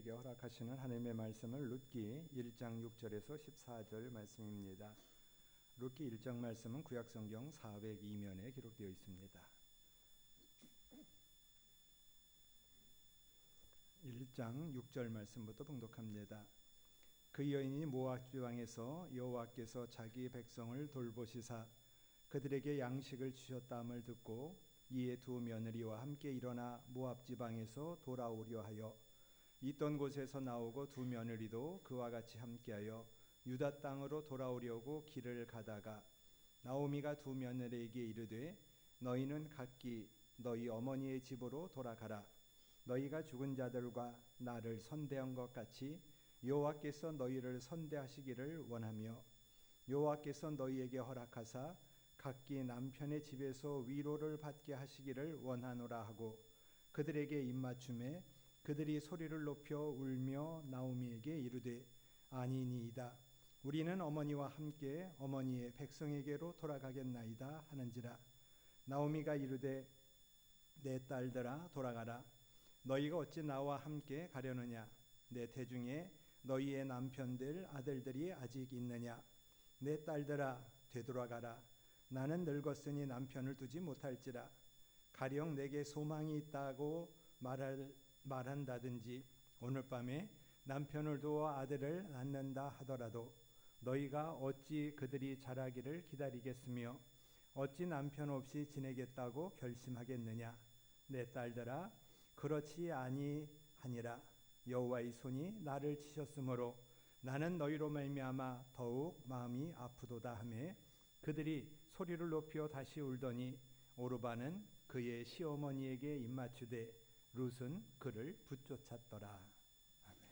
우리에게 허락하시는 하나님의 말씀을 룻기 1장 6절에서 14절 말씀입니다. 룻기 1장 말씀은 구약성경 402면에 기록되어 있습니다. 1장 6절 말씀부터 봉독합니다. 그 여인이 모압 지방에서 여호와께서 자기 백성을 돌보시사 그들에게 양식을 주셨다함을 듣고 이에 두 며느리와 함께 일어나 모압 지방에서 돌아오려 하여 있던 곳에서 나오고 두 며느리도 그와 같이 함께하여 유다 땅으로 돌아오려고 길을 가다가 나오미가 두 며느리에게 이르되 너희는 각기 너희 어머니의 집으로 돌아가라. 너희가 죽은 자들과 나를 선대한 것 같이 여호와께서 너희를 선대하시기를 원하며 여호와께서 너희에게 허락하사 각기 남편의 집에서 위로를 받게 하시기를 원하노라 하고 그들에게 입맞춤에 그들이 소리를 높여 울며 나오미에게 이르되 아니니이다. 우리는 어머니와 함께 어머니의 백성에게로 돌아가겠나이다 하는지라. 나오미가 이르되 내 딸들아 돌아가라. 너희가 어찌 나와 함께 가려느냐. 내 태중에 너희의 남편들 아들들이 아직 있느냐. 내 딸들아 되돌아가라. 나는 늙었으니 남편을 두지 못할지라. 가령 내게 소망이 있다고 말한다든지 오늘 밤에 남편을 두어 아들을 낳는다 하더라도 너희가 어찌 그들이 자라기를 기다리겠으며 어찌 남편 없이 지내겠다고 결심하겠느냐. 내 딸들아 그렇지 아니하니라. 여호와의 손이 나를 치셨으므로 나는 너희로 말미암아 더욱 마음이 아프도다 하매 그들이 소리를 높여 다시 울더니 오르바는 그의 시어머니에게 입맞추되 룻은 그를 붙쫓았더라. 아멘.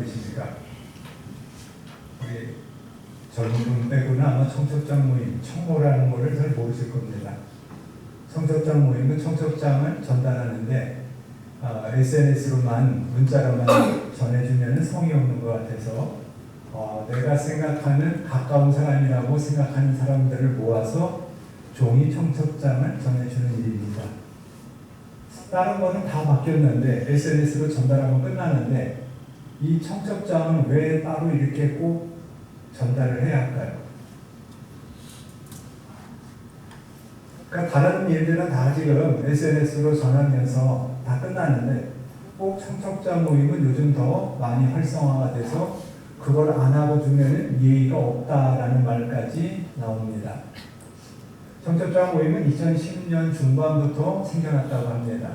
계십니까? 우리 젊은 분 빼고는 아마 청첩장 모임, 청모라는 거를 잘 모르실 겁니다. 청첩장 모임은 청첩장을 전달하는데 SNS로만 문자로만 전해주면 성의 없는 것 같아서 내가 생각하는 가까운 사람이라고 생각하는 사람들을 모아서 종이 청첩장을 전해주는 일입니다. 다른 거는 다 바뀌었는데 SNS로 전달하면 끝나는데 이 청첩장은 왜 따로 이렇게 꼭 전달을 해야 할까요? 그러니까 다른 일들은 다 지금 SNS로 전하면서 다 끝나는데 꼭 청첩장 모임은 요즘 더 많이 활성화가 돼서 그걸 안 하고 주면 예의가 없다라는 말까지 나옵니다. 청첩장 모임은 2010년 중반부터 생겨났다고 합니다.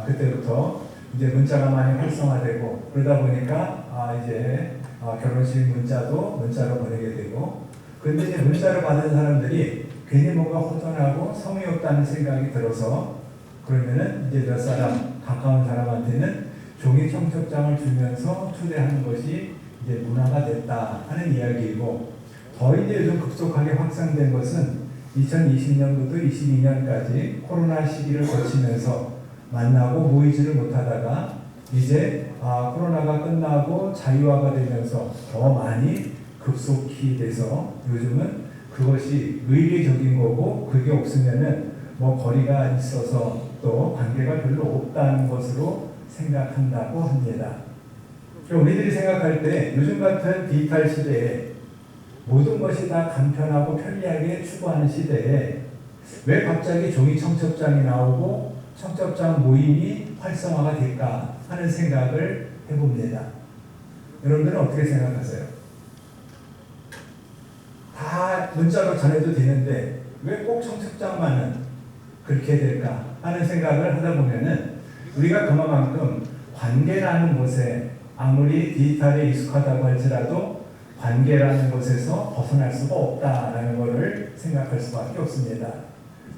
그때부터 이제 문자가 많이 활성화되고 그러다 보니까 이제 결혼식 문자도 문자로 보내게 되고 그런데 이제 문자를 받은 사람들이 괜히 뭔가 허전하고 성의 없다는 생각이 들어서 그러면은 이제 몇 사람 가까운 사람한테는 종이 청첩장을 주면서 초대하는 것이 이제 문화가 됐다 하는 이야기이고 더 이제 좀 급속하게 확산된 것은 2020년부터 22년까지 코로나 시기를 거치면서 만나고 모이지를 못하다가 이제 코로나가 끝나고 자유화가 되면서 더 많이 급속히 돼서 요즘은 그것이 의례적인 거고 그게 없으면은 뭐 거리가 있어서 또 관계가 별로 없다는 것으로 생각한다고 합니다. 우리들이 생각할 때 요즘 같은 디지털 시대에 모든 것이 다 간편하고 편리하게 추구하는 시대에 왜 갑자기 종이 청첩장이 나오고 청첩장 모임이 활성화가 될까 하는 생각을 해봅니다. 여러분들은 어떻게 생각하세요? 다 문자로 전해도 되는데 왜 꼭 청첩장만은 그렇게 될까 하는 생각을 하다 보면은 우리가 그만큼 관계라는 것에 아무리 디지털에 익숙하다고 할지라도 관계라는 것에서 벗어날 수가 없다라는 것을 생각할 수밖에 없습니다.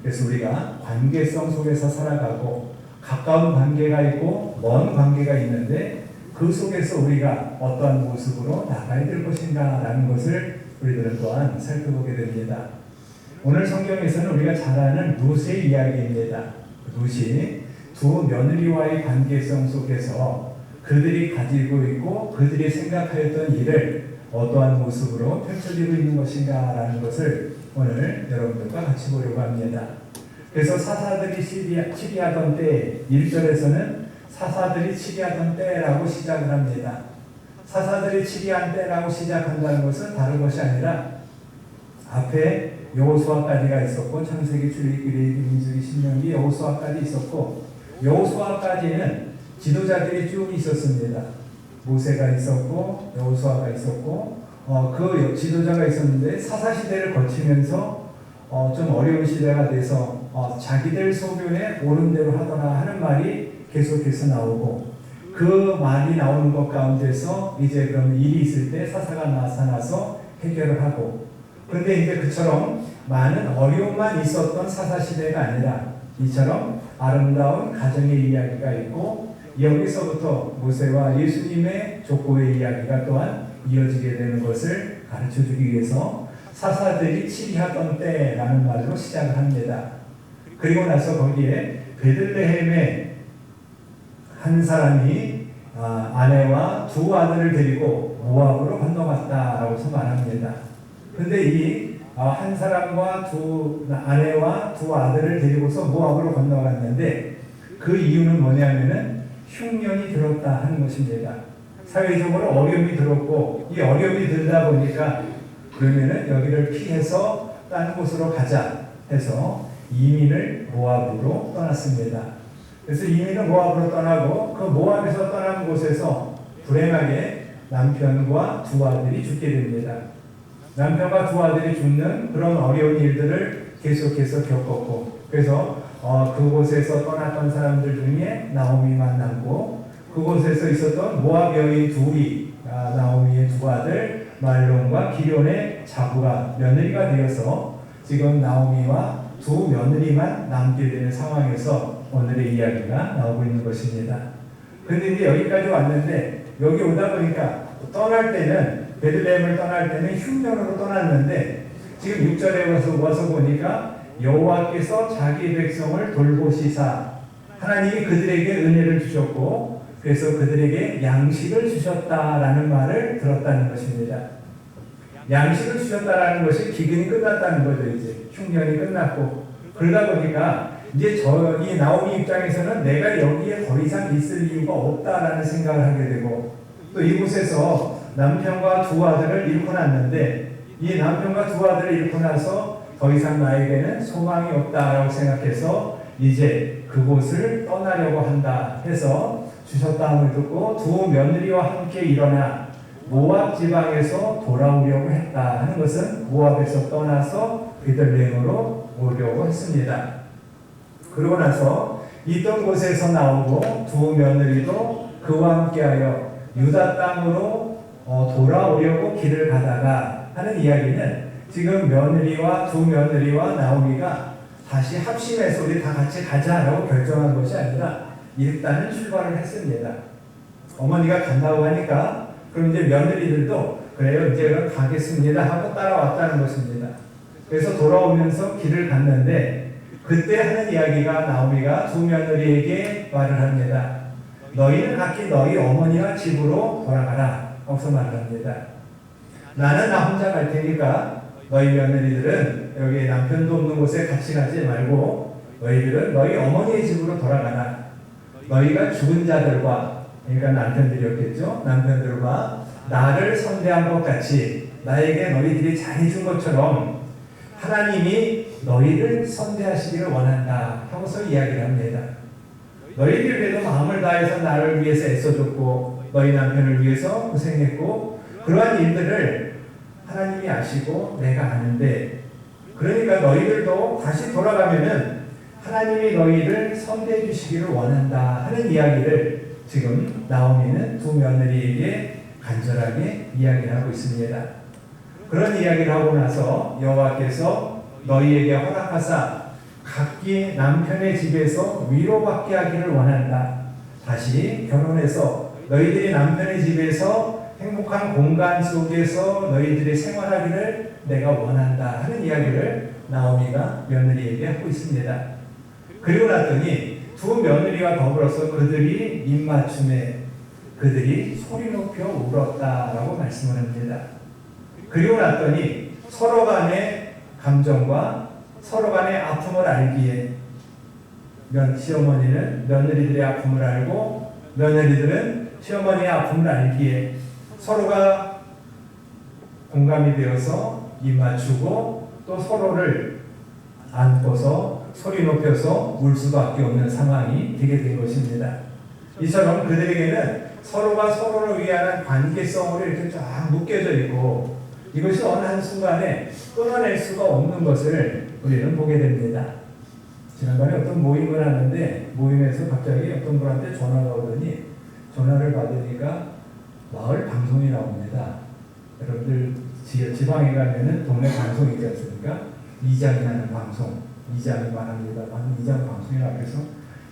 그래서 우리가 관계성 속에서 살아가고 가까운 관계가 있고 먼 관계가 있는데 그 속에서 우리가 어떠한 모습으로 나가야 될 것인가라는 것을 우리들은 또한 살펴보게 됩니다. 오늘 성경에서는 우리가 잘 아는 룻의 이야기입니다. 룻이 두 며느리와의 관계성 속에서 그들이 가지고 있고 그들이 생각하였던 일을 어떠한 모습으로 펼쳐지고 있는 것인가라는 것을 오늘 여러분들과 같이 보려고 합니다. 그래서 사사들이 치리하던 때 1절에서는 사사들이 치리하던 때라고 시작을 합니다. 사사들이 치리한 때라고 시작한다는 것은 다른 것이 아니라 앞에 여호수아까지가 있었고 창세기, 출애굽기, 민수기, 신명기, 여호수아까지 있었고 여호수아까지는 지도자들이 쭉 있었습니다. 모세가 있었고 여호수아가 있었고 그 지도자가 있었는데 사사시대를 거치면서 좀 어려운 시대가 돼서 자기들 소견에 옳은 대로 하더라 하는 말이 계속해서 나오고 그 말이 나오는 것 가운데서 이제 그럼 일이 있을 때 사사가 나타나서 해결을 하고 그런데 이제 그처럼 많은 어려움만 있었던 사사시대가 아니라 이처럼 아름다운 가정의 이야기가 있고 여기서부터 모세와 예수님의 족보의 이야기가 또한 이어지게 되는 것을 가르쳐주기 위해서 사사들이 치리하던 때라는 말로 시작을 합니다. 그리고 나서 거기에 베들레헴에 한 사람이 아내와 두 아들을 데리고 모압으로 건너갔다라고 말합니다. 그런데 이 한 사람과 아내와 두 아들을 데리고서 모압으로 건너갔는데 그 이유는 뭐냐면은 흉년이 들었다 하는 것입니다. 사회적으로 어려움이 들었고 이 어려움이 들다 보니까 그러면은 여기를 피해서 다른 곳으로 가자 해서 이민을 모압으로 떠났습니다. 그래서 이민을 모압으로 떠나고 그 모압에서 떠난 곳에서 불행하게 남편과 두 아들이 죽게 됩니다. 남편과 두 아들이 죽는 그런 어려운 일들을 계속해서 겪었고 그래서 그곳에서 떠났던 사람들 중에 나오미만 남고 그곳에서 있었던 모압 여인 둘이 나오미의 두 아들 말론과 기련의 자부가 며느리가 되어서 지금 나오미와 두 며느리만 남게 되는 상황에서 오늘의 이야기가 나오고 있는 것입니다. 그런데 이제 여기까지 왔는데 여기 오다 보니까 떠날 때는 베들레헴을 떠날 때는 흉년으로 떠났는데 지금 6절에 와서 보니까 여호와께서 자기 백성을 돌보시사 하나님이 그들에게 은혜를 주셨고 그래서 그들에게 양식을 주셨다라는 말을 들었다는 것입니다. 양식을 주셨다라는 것이 기근이 끝났다는 거죠. 이제 흉년이 끝났고 그러다 보니까 이제 이 나오미 입장에서는 내가 여기에 더 이상 있을 이유가 없다라는 생각을 하게 되고 또 이곳에서 남편과 두 아들을 잃고 났는데 이 남편과 두 아들을 잃고 나서 더 이상 나에게는 소망이 없다라고 생각해서 이제 그곳을 떠나려고 한다 해서 주셨다함을 듣고 두 며느리와 함께 일어나 모압 지방에서 돌아오려고 했다 하는 것은 모압에서 떠나서 베들레헴으로 오려고 했습니다. 그러고 나서 있던 곳에서 나오고 두 며느리도 그와 함께하여 유다 땅으로 돌아오려고 길을 가다가 하는 이야기는 지금 두 며느리와 나오미가 다시 합심해서 우리 다 같이 가자라고 결정한 것이 아니라 일단은 출발을 했습니다. 어머니가 간다고 하니까 그럼 이제 며느리들도 그래요 이제 그럼 가겠습니다 하고 따라왔다는 것입니다. 그래서 돌아오면서 길을 갔는데 그때 하는 이야기가 나오미가 두 며느리에게 말을 합니다. 너희는 각기 너희 어머니와 집으로 돌아가라. 거기서 말을 합니다. 나는 나 혼자 갈 테니까 너희 며느리들은 여기 남편도 없는 곳에 같이 가지 말고 너희들은 너희 어머니의 집으로 돌아가라. 너희가 죽은 자들과 그러니까 남편들이었겠죠. 남편들과 나를 선대한 것 같이 나에게 너희들이 잘해준 것처럼 하나님이 너희를 선대하시기를 원한다 하고서 이야기를 합니다. 너희들이 그래도 마음을 다해서 나를 위해서 애써줬고 너희 남편을 위해서 고생했고 그러한 일들을 하나님이 아시고 내가 아는데 그러니까 너희들도 다시 돌아가면은 하나님이 너희를 선대해 주시기를 원한다 하는 이야기를 지금 나오미는 두 며느리에게 간절하게 이야기를 하고 있습니다. 그런 이야기를 하고 나서 여호와께서 너희에게 허락하사 각기 남편의 집에서 위로받게 하기를 원한다. 다시 결혼해서 너희들이 남편의 집에서 행복한 공간 속에서 너희들이 생활하기를 내가 원한다 하는 이야기를 나오미가 며느리에게 하고 있습니다. 그리고 났더니 두 며느리와 더불어서 그들이 입맞춤에 그들이 소리 높여 울었다라고 말씀을 합니다. 그리고 났더니 서로 간의 감정과 서로 간의 아픔을 알기에 시어머니는 며느리들의 아픔을 알고 며느리들은 시어머니의 아픔을 알기에 서로가 공감이 되어서 입맞추고 또 서로를 안고서 소리 높여서 울 수밖에 없는 상황이 되게 된 것입니다. 이처럼 그들에게는 서로가 서로를 위한 관계성으로 이렇게 쫙 묶여져 있고 이것이 어느 한순간에 끊어낼 수가 없는 것을 우리는 보게 됩니다. 지난번에 어떤 모임을 하는데 모임에서 갑자기 어떤 분한테 전화가 오더니 전화를 받으니까 마을 방송이 나옵니다. 여러분들 지방에 가면은 동네 방송 있지 않습니까? 이장이 하는 방송, 이장이 말합니다. 이장 방송이라고 해서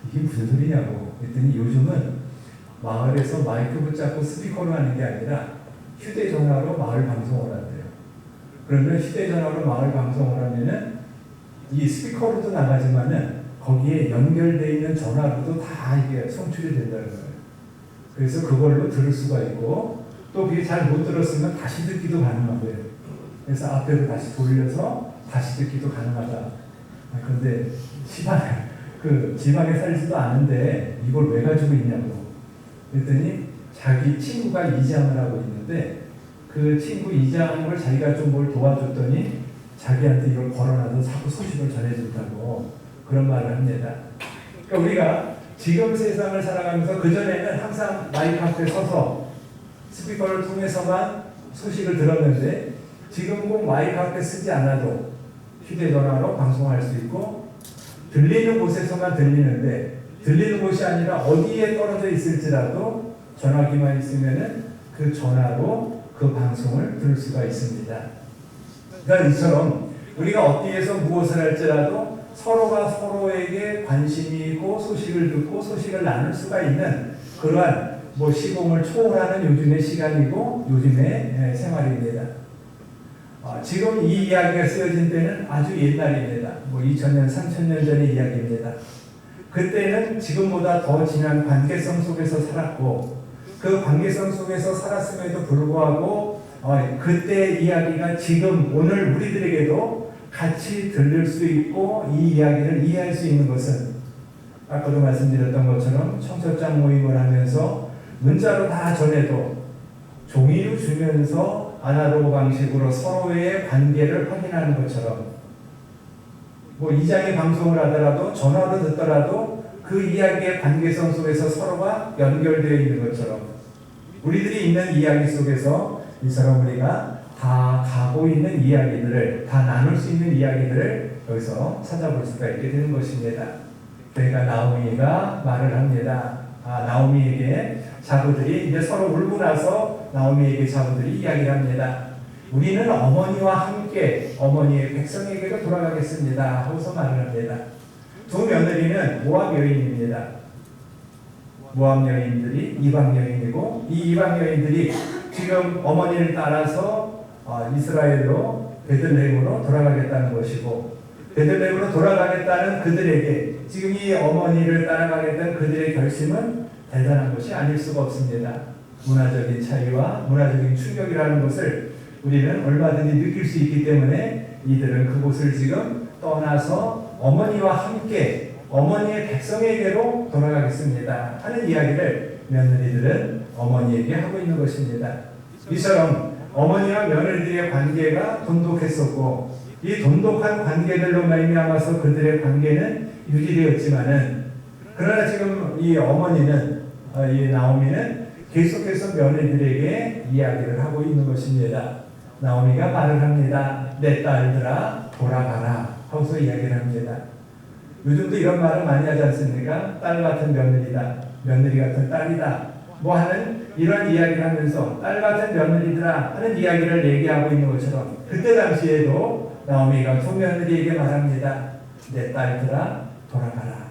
이게 무슨 소리냐고 그랬더니 요즘은 마을에서 마이크 붙잡고 스피커로 하는 게 아니라 휴대전화로 마을 방송을 한대요. 그러면 휴대전화로 마을 방송을 하면은 이 스피커로도 나가지만은 거기에 연결되어 있는 전화로도 다 이게 송출이 된다는 거예요. 그래서 그걸로 들을 수가 있고 또 그게 잘 못 들었으면 다시 듣기도 가능한 거예요. 그래서 앞에로 다시 돌려서 다시 듣기도 가능하다. 그런데 지방에 살지도 않은데 이걸 왜 가지고 있냐고. 그랬더니 자기 친구가 이장을 하고 있는데 그 친구 이장을 자기가 좀 뭘 도와줬더니 자기한테 이걸 걸어놔서 자꾸 소식을 전해준다고 그런 말을 합니다. 그러니까 우리가 지금 세상을 살아가면서 그전에는 항상 마이크 앞에 서서 스피커를 통해서만 소식을 들었는데 지금 꼭 마이크 앞에 쓰지 않아도 휴대전화로 방송할 수 있고 들리는 곳에서만 들리는데 들리는 곳이 아니라 어디에 떨어져 있을지라도 전화기만 있으면은 그 전화로 그 방송을 들을 수가 있습니다. 그러니까 이처럼 우리가 어디에서 무엇을 할지라도 서로가 서로에게 관심이 있고 소식을 듣고 소식을 나눌 수가 있는 그러한 뭐 시공을 초월하는 요즘의 시간이고 요즘의 생활입니다. 지금 이 이야기가 쓰여진 때는 아주 옛날입니다. 뭐 2000년, 3000년 전의 이야기입니다. 그때는 지금보다 더 진한 관계성 속에서 살았고 그 관계성 속에서 살았음에도 불구하고 그때 이야기가 지금 오늘 우리들에게도 같이 들릴 수 있고 이 이야기를 이해할 수 있는 것은 아까도 말씀드렸던 것처럼 청첩장 모임을 하면서 문자로 다 전해도 종이로 주면서 아날로그 방식으로 서로의 관계를 확인하는 것처럼 뭐 이장의 방송을 하더라도 전화로 듣더라도 그 이야기의 관계성 속에서 서로가 연결되어 있는 것처럼 우리들이 있는 이야기 속에서 이처럼 우리가 다 가고 있는 이야기들을 다 나눌 수 있는 이야기들을 여기서 찾아볼 수가 있게 되는 것입니다. 그러니까 나오미가 말을 합니다. 나오미에게 자부들이 이제 서로 울고 나서 나오미에게 자부들이 이야기를 합니다. 우리는 어머니와 함께 어머니의 백성에게로 돌아가겠습니다 하고서 말을 합니다. 두 며느리는 모압 여인입니다. 모압 여인들이 이방 여인이고 이 이방 여인들이 지금 어머니를 따라서 이스라엘로 베들레헴으로 돌아가겠다는 것이고 베들레헴으로 돌아가겠다는 그들에게 지금 이 어머니를 따라가겠다는 그들의 결심은 대단한 것이 아닐 수가 없습니다. 문화적인 차이와 문화적인 충격이라는 것을 우리는 얼마든지 느낄 수 있기 때문에 이들은 그곳을 지금 떠나서 어머니와 함께 어머니의 백성에게로 돌아가겠습니다 하는 이야기를 며느리들은 어머니에게 하고 있는 것입니다. 이처럼 어머니와 며느리들의 관계가 돈독했었고 이 돈독한 관계들로 말미암아서 그들의 관계는 유지되었지만은 그러나 지금 이 어머니는 이 나오미는 계속해서 며느리들에게 이야기를 하고 있는 것입니다. 나오미가 말을 합니다. 내 딸들아 돌아가라 하고서 이야기를 합니다. 요즘도 이런 말을 많이 하지 않습니까? 딸 같은 며느리다, 며느리 같은 딸이다 뭐 하는 이런 이야기를 하면서 딸 같은 며느리들아 하는 이야기를 얘기하고 있는 것처럼 그때 당시에도 나오미가 두 며느리에게 말합니다. 내 딸들아 돌아가라.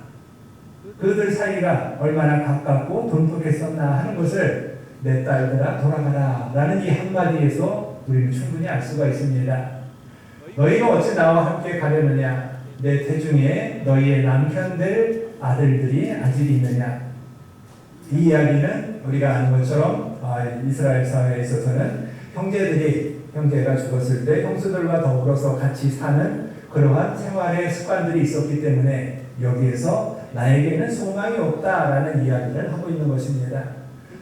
그들 사이가 얼마나 가깝고 돈독했었나 하는 것을 내 딸들아 돌아가라 라는 이 한마디에서 우리는 충분히 알 수가 있습니다. 너희가 어찌 나와 함께 가려느냐? 내 태중에 너희의 남편들 아들들이 아직 있느냐? 이 이야기는 우리가 아는 것처럼 이스라엘 사회에 있어서는 형제가 죽었을 때 형수들과 더불어서 같이 사는 그러한 생활의 습관들이 있었기 때문에 여기에서 나에게는 소망이 없다라는 이야기를 하고 있는 것입니다.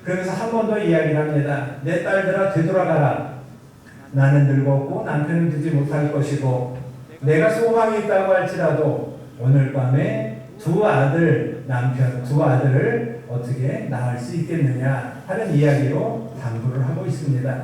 그러면서 한 번 더 이야기를 합니다. 내 딸들아 되돌아가라. 나는 늙었고 남편을 두지 못할 것이고 내가 소망이 있다고 할지라도 오늘 밤에 두 아들을 어떻게 낳을 수 있겠느냐 하는 이야기로 당부를 하고 있습니다.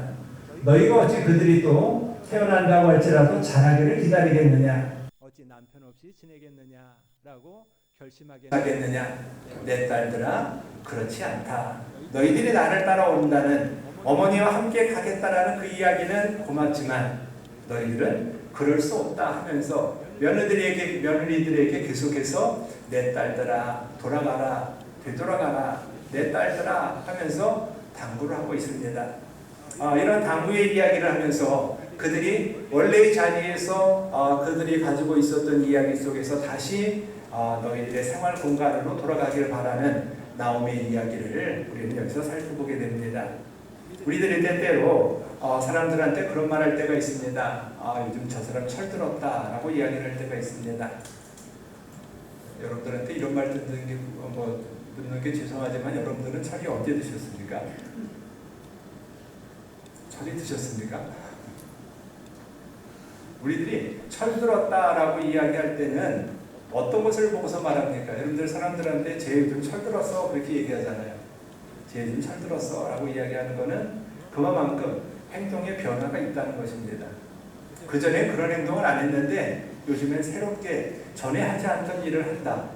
너희가 어찌 그들이 또 태어난다고 할지라도 자라기를 기다리겠느냐? 어찌 남편 없이 지내겠느냐라고 결심하겠느냐? 내 딸들아 그렇지 않다. 너희들이 나를 따라온다는 어머니와 함께 가겠다라는 그 이야기는 고맙지만 너희들은 그럴 수 없다 하면서 며느리들에게 계속해서 내 딸들아 돌아가라 되돌아가라 내 딸들아 하면서 당부를 하고 있습니다. 이런 당부의 이야기를 하면서 그들이 원래의 자리에서 그들이 가지고 있었던 이야기 속에서 다시 너희들의 생활 공간으로 돌아가기를 바라는 나오미의 이야기를 우리는 여기서 살펴보게 됩니다. 우리들이 때때로 사람들한테 그런 말 할 때가 있습니다. 요즘 저 사람 철들었다 라고 이야기를 할 때가 있습니다. 여러분들한테 이런 말 듣는 게 죄송하지만 여러분들은 철이 언제 드셨습니까? 철이 드셨습니까? 우리들이 철들었다라고 이야기할 때는 어떤 것을 보고서 말합니까? 여러분들 사람들한테 쟤 요즘 철들었어 그렇게 얘기하잖아요. 쟤 요즘 철들었어 라고 이야기하는 거는 그만큼 행동의 변화가 있다는 것입니다. 그 전에 그런 행동을 안 했는데 요즘엔 새롭게 전에 하지 않던 일을 한다.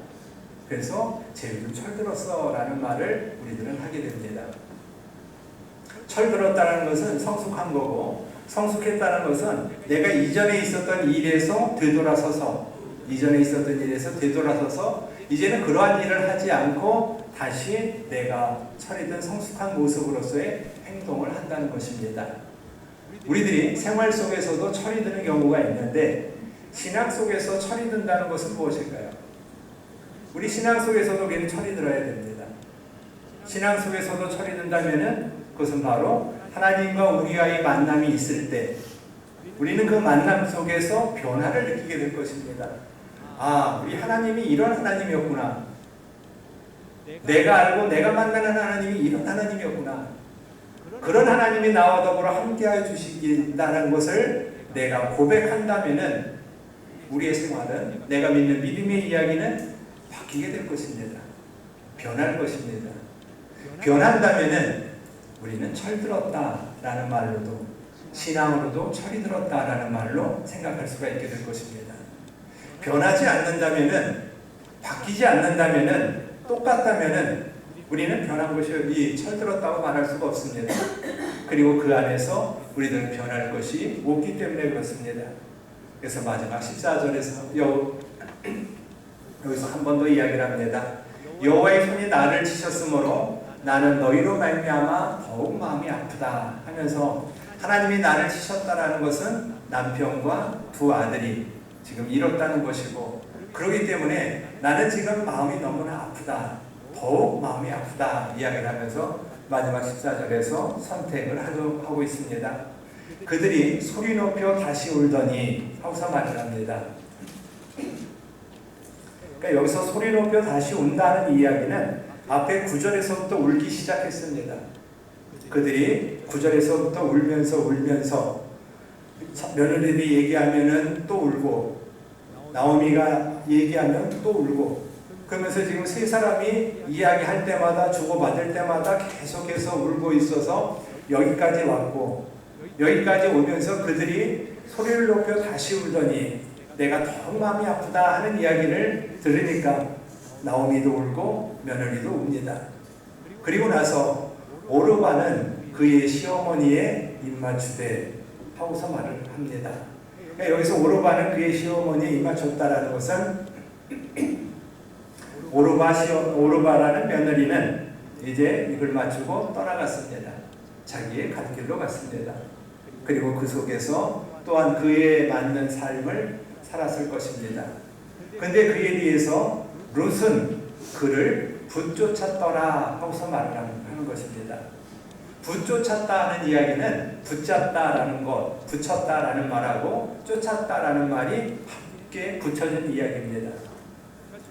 그래서 쟤 요즘 철들었어 라는 말을 우리들은 하게 됩니다. 철들었다는 것은 성숙한 거고 성숙했다는 것은 내가 이전에 있었던 일에서 되돌아서서 이제는 그러한 일을 하지 않고 다시 내가 철이든 성숙한 모습으로서의 행동을 한다는 것입니다. 우리들이 생활 속에서도 철이 드는 경우가 있는데 신앙 속에서 철이 든다는 것은 무엇일까요? 우리 신앙 속에서도 우리는 철이 들어야 됩니다. 신앙 속에서도 철이 든다면은 그것은 바로 하나님과 우리와의 만남이 있을 때 우리는 그 만남 속에서 변화를 느끼게 될 것입니다. 아, 우리 하나님이 이런 하나님이었구나. 내가 알고 내가 만나는 하나님이 이런 하나님이었구나. 그런 하나님이 나와 더불어 함께하여 주시긴다는 것을 내가 고백한다면은 우리의 생활은, 내가 믿는 믿음의 이야기는 바뀌게 될 것입니다. 변할 것입니다. 변한다면은 우리는 철들었다라는 말로도, 신앙으로도 철이 들었다라는 말로 생각할 수가 있게 될 것입니다. 변하지 않는다면은, 바뀌지 않는다면은, 똑같다면은 우리는 변한 것이 철들었다고 말할 수가 없습니다. 그리고 그 안에서 우리들은 변할 것이 없기 때문에 그렇습니다. 그래서 마지막 14절에서 여기서 한 번 더 이야기를 합니다. 여호와의 손이 나를 치셨으므로 나는 너희로 말미암아 더욱 마음이 아프다 하면서, 하나님이 나를 치셨다라는 것은 남편과 두 아들이 지금 잃었다는 것이고, 그렇기 때문에 나는 지금 마음이 너무나 아프다, 더욱 마음이 아프다 이야기를 하면서 마지막 14절에서 선택을 하고 있습니다. 그들이 소리 높여 다시 울더니 하고서 말을 합니다. 그러니까 여기서 소리 높여 다시 운다는 이야기는 앞에 9절에서부터 울기 시작했습니다. 그들이 9절에서부터 울면서 며느리들이 얘기하면은 또 울고, 나오미가 얘기하면 또 울고, 그러면서 지금 세 사람이 이야기할 때마다, 주고받을 때마다 계속해서 울고 있어서 여기까지 왔고, 여기까지 오면서 그들이 소리를 높여 다시 울더니 내가 더욱 마음이 아프다 하는 이야기를 들으니까 나오미도 울고 며느리도 웁니다. 그리고 나서 오르바는 그의 시어머니의 입맞추되 하고서 말을 합니다. 그러니까 여기서 오르바는 그의 시어머니에 입맞췄다라는 것은, 오르바라는 며느리는 이제 입을 맞추고 떠나갔습니다. 자기의 갈 길로 갔습니다. 그리고 그 속에서 또한 그에 맞는 삶을 살았을 것입니다. 그런데 그에 대해서 룻은 그를 붙쫓았더라 하고서 말을 하는 것입니다. 붙쫓았다는 이야기는 붙잡다라는 것, 붙였다라는 말하고 쫓았다라는 말이 함께 붙여진 이야기입니다.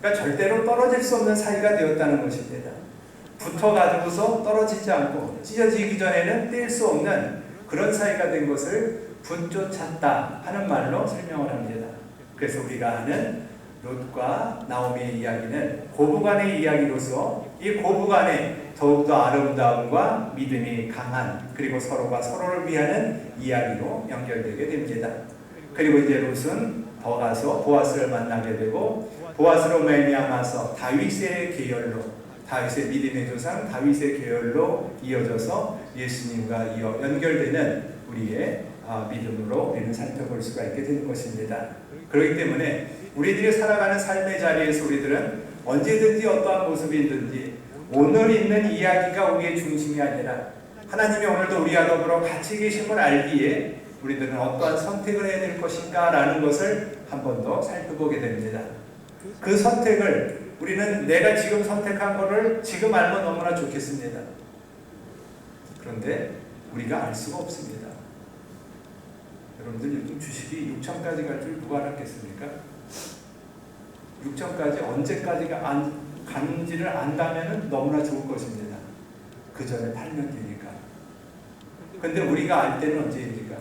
그러니까 절대로 떨어질 수 없는 사이가 되었다는 것입니다. 붙어가지고서 떨어지지 않고 찢어지기 전에는 뗄 수 없는 그런 사이가 된 것을 붙쫓았다 하는 말로 설명을 합니다. 그래서 우리가 아는 롯과 나오미의 이야기는 고부간의 이야기로서, 이 고부간에 더욱더 아름다움과 믿음이 강한, 그리고 서로가 서로를 위하는 이야기로 연결되게 됩니다. 그리고 이제 롯은 더 가서 보아스를 만나게 되고, 보아스로 말미암아서 다윗의 계열로, 다윗의 믿음의 조상 다윗의 계열로 이어져서 예수님과 연결되는 우리의 믿음으로 우리는 살펴볼 수가 있게 되는 것입니다. 그렇기 때문에 우리들이 살아가는 삶의 자리에서 우리들은 언제든지 어떠한 모습이든지 오늘 있는 이야기가 우리의 중심이 아니라 하나님이 오늘도 우리와 더불어 같이 계심을 알기에 우리들은 어떠한 선택을 해야 될 것인가 라는 것을 한 번 더 살펴보게 됩니다. 그 선택을 우리는 내가 지금 선택한 것을 지금 알면 너무나 좋겠습니다. 그런데 우리가 알 수가 없습니다. 여러분들 요즘 주식이 6천까지 갈 줄 누가 알았겠습니까? 6천까지 언제까지가 간지를 안다면 너무나 좋을 것입니다. 그 전에 팔면 되니까. 근데 우리가 알 때는 언제입니까?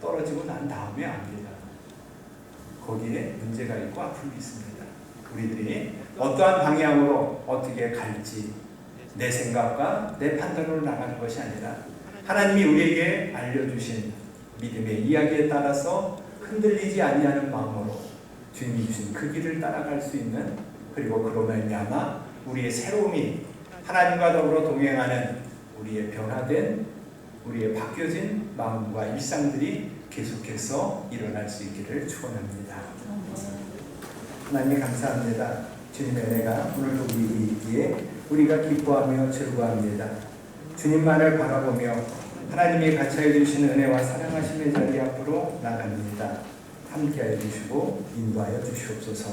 떨어지고 난 다음에 압니다. 거기에 문제가 있고 아픔이 있습니다. 우리들이 어떠한 방향으로 어떻게 갈지 내 생각과 내 판단으로 나가는 것이 아니라 하나님이 우리에게 알려주신 믿음의 이야기에 따라서 흔들리지 아니하는 마음으로 주님이 주신 그 길을 따라갈 수 있는, 그리고 그로 말미암아 우리의 새로움이 하나님과 더불어 동행하는 우리의 변화된, 우리의 바뀌어진 마음과 일상들이 계속해서 일어날 수 있기를 축원합니다. 하나님 감사합니다. 주님의 은혜가 오늘도 우리 있기에 우리가 기뻐하며 즐거워합니다. 주님만을 바라보며 하나님이 같이해 주신 은혜와 사랑하심의 자리 앞으로 나갑니다. 함께하여 주시고 인도하여 주시옵소서.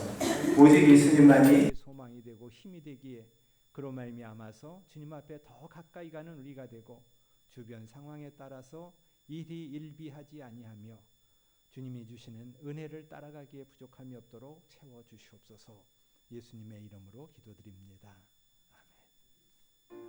오직 예수님만이 소망이 되고 힘이 되기에 그로 말미암아서 주님 앞에 더 가까이 가는 우리가 되고 주변 상황에 따라서 일이 일비하지 아니하며 주님이 주시는 은혜를 따라가기에 부족함이 없도록 채워 주시옵소서. 예수님의 이름으로 기도드립니다. 아멘.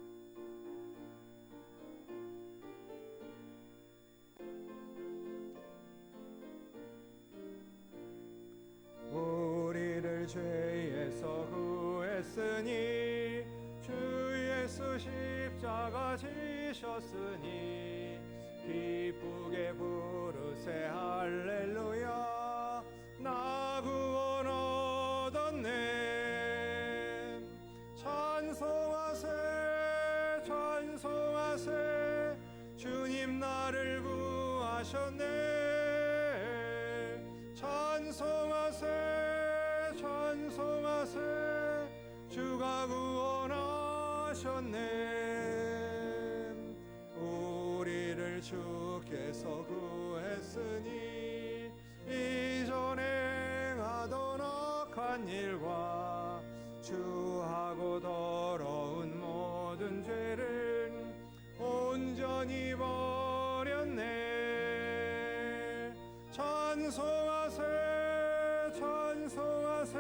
우리를 죄에서 구했으니 주 예수 십자가 지셨으니 기쁘게 부르세 할렐루야. 나 구원 얻었네. 찬송하세 찬송하세 주님 나를 구하셨네. 찬송하세 찬송하세 주가 구원하셨네. 우리를 주께서 구했으니 이전에 행하던 악한 일과 주하고 더러운 모든 죄를 온전히 버렸네. 찬송하세 찬송하세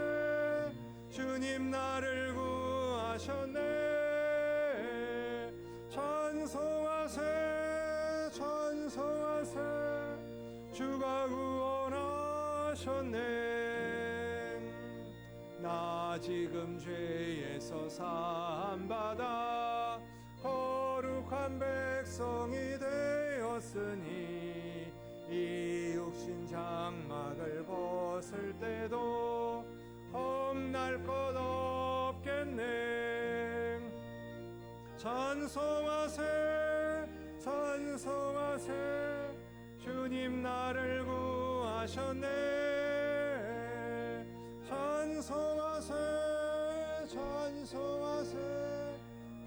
주님 나를 구하셨네. 찬송하세 찬송하세 주가 구원하셨네. 나 지금 죄에서 사함받아 거룩한 백성이 되었으니 이 육신 장막을 벗을 때도 험날 것 없겠네. 찬송하세 찬송하세 주님 나를 구하셨네. 찬송하세 찬송하세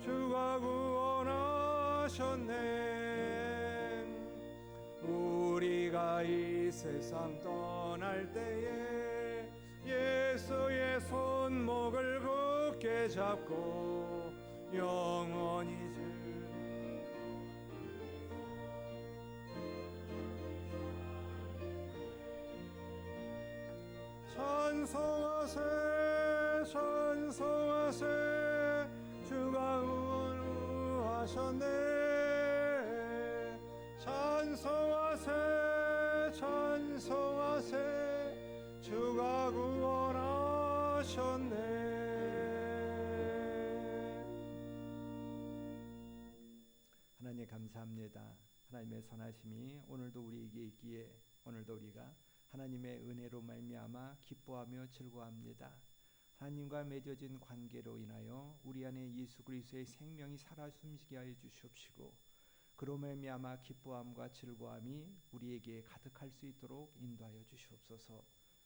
주가 구원하셨네. 우리가 이 세상 떠날 때에 예수의 손목을 굳게 잡고 영원히 찬송하세 찬송하세 주가 구원하셨네. 찬송하세 찬송하세 주가 구원하셨네. 하나님 감사합니다. 하나님의 선하심이 오늘도 우리에게 있기에 오늘도 우리가 하나님의 은혜로 말미암아 기뻐하며 즐거워합니다. 하나님과 맺어진 관계로 인하여 우리 안에 예수 그리스도의 생명이 살아 숨쉬게 하여 주시옵시고 그로 말미암아 기뻐함과 즐거움이 우리에게 가득할 수 있도록 인도하여 주시옵소서.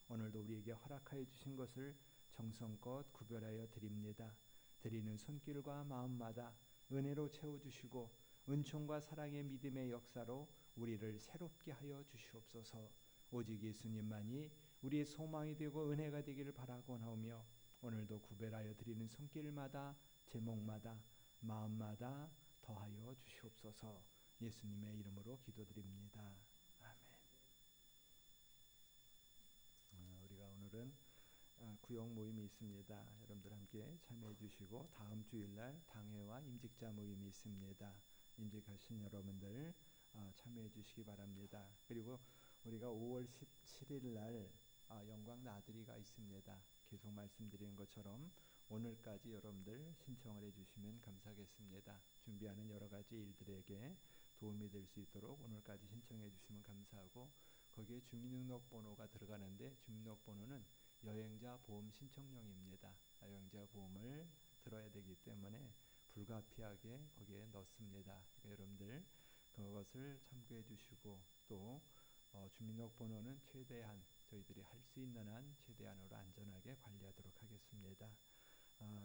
오늘도 우리에게 허락하여 주신 것을 정성껏 구별하여 드립니다. 드리는 손길과 마음마다 은혜로 채워주시고 은총과 사랑의 믿음의 역사로 우리를 새롭게 하여 주시옵소서. 오직 예수님만이 우리의 소망이 되고 은혜가 되기를 바라고나오며 오늘도 구별하여 드리는 손길마다 제목마다 마음마다 더하여 주시옵소서. 예수님의 이름으로 기도드립니다. 아멘. 우리가 오늘은 구역 모임이 있습니다. 여러분들 함께 참여해 주시고 다음 주일날 당회와 임직자 모임이 있습니다. 임직하신 여러분들 참여해 주시기 바랍니다. 그리고 우리가 5월 17일 날 영광 나들이가 있습니다. 계속 말씀드리는 것처럼 오늘까지 여러분들 신청을 해주시면 감사하겠습니다. 준비하는 여러 가지 일들에게 도움이 될 수 있도록 오늘까지 신청해 주시면 감사하고 거기에 주민등록번호가 들어가는데 주민등록번호는 여행자 보험 신청용입니다. 여행자 보험을 들어야 되기 때문에 불가피하게 거기에 넣습니다. 그러니까 여러분들 그것을 참고해 주시고 또 주민등록번호는 최대한 저희들이 할 수 있는 한 최대한으로 안전하게 관리하도록 하겠습니다.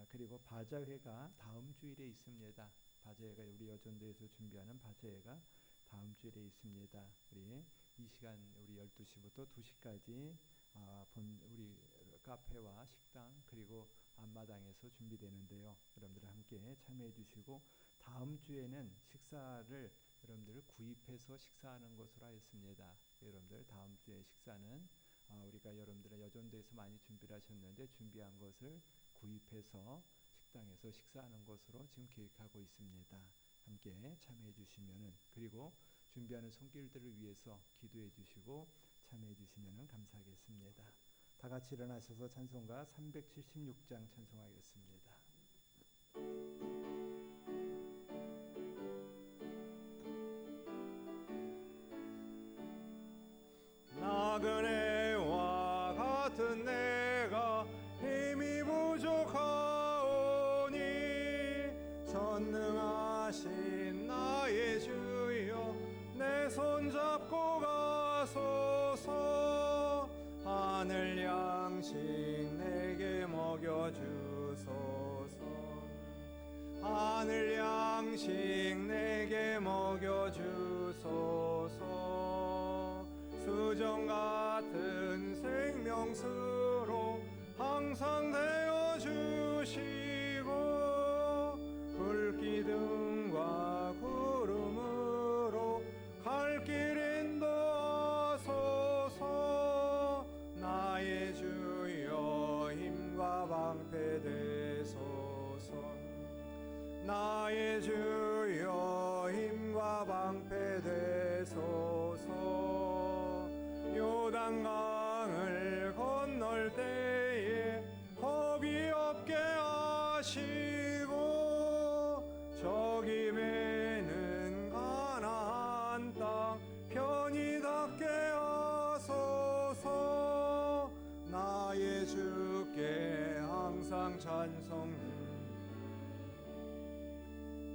그리고 바자회가 다음 주일에 있습니다. 바자회가 우리 여전도에서 준비하는 바자회가 다음 주일에 있습니다. 우리 이 시간 우리 12시부터 2시까지 우리 카페와 식당 그리고 앞마당에서 준비되는데요. 여러분들 함께 참여해 주시고 다음 주에는 식사를 여러분들 구입해서 식사하는 것으로 하였습니다. 여러분들 다음 주에 식사는 우리가 여러분들의 여전도에서 많이 준비를 하셨는데 준비한 것을 구입해서 식당에서 식사하는 것으로 지금 계획하고 있습니다. 함께 참여해 주시면은 그리고 준비하는 손길들을 위해서 기도해 주시고 참여해 주시면은 감사하겠습니다. 다 같이 일어나셔서 찬송가 376장 찬송하겠습니다. 나그네와 같은 내가 힘이 부족하오니 전능하신 나의 주여 내 손잡고 가소서 하늘 양식 내게 먹여주소서 하늘 양식 내게 먹여주소서 수정 같은 생명수로 항상 되어 주시고 불기둥과 구름으로 갈 길 인도하소서 나의 주여 힘과 방패 되소서 나의 주여 힘과 방패 되소서 요단강을 건널 때에 겁이 없게 하시고 저기 매는 가나안 땅 편히 닿게 하소서 나의 주께 항상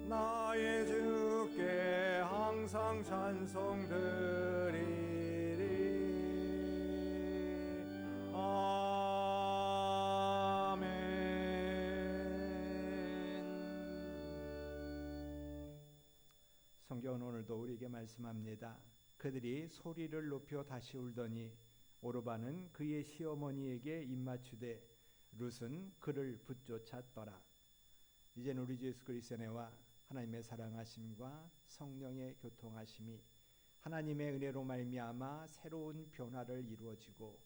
나의 주께 항상 찬송드리리. 아멘. 성경은 오늘도 우리에게 말씀합니다. 그들이 소리를 높여 다시 울더니 오르바는 그의 시어머니에게 입맞추되 룻은 그를 붙쫓았더라. 이제는 우리 주 예수 그리스도의 은혜와 하나님의 사랑하심과 성령의 교통하심이 하나님의 은혜로 말미암아 새로운 변화를 이루어지고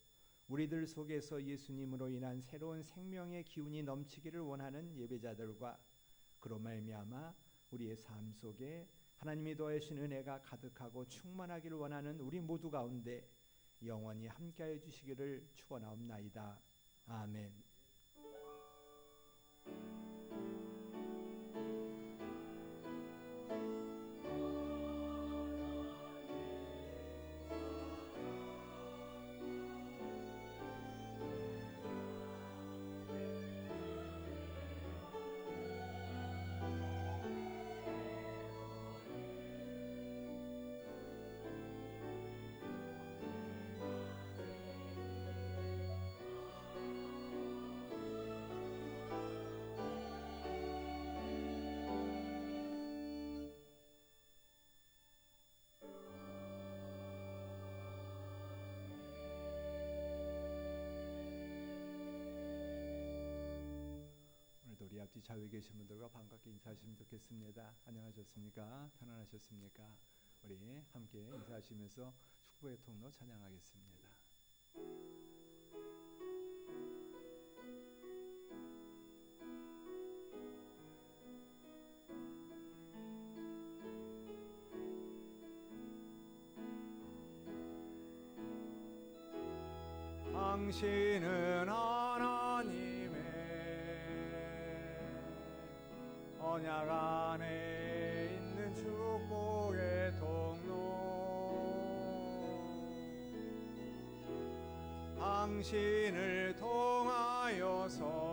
우리들 속에서 예수님으로 인한 새로운 생명의 기운이 넘치기를 원하는 예배자들과 그로 말미암아 우리의 삶 속에 하나님이 더하신 은혜가 가득하고 충만하기를 원하는 우리 모두 가운데 영원히 함께하여 주시기를 축원하옵나이다. 아멘. 우리 앞뒤 좌우에 계신 분들과 반갑게 인사하시면 좋겠습니다. 안녕하셨습니까? 편안하셨습니까? 우리 함께 인사하시면서 축복의 통로 찬양하겠습니다. 당신은 하나님의 언약 안에 있는 축복의 통로 당신을 통하여서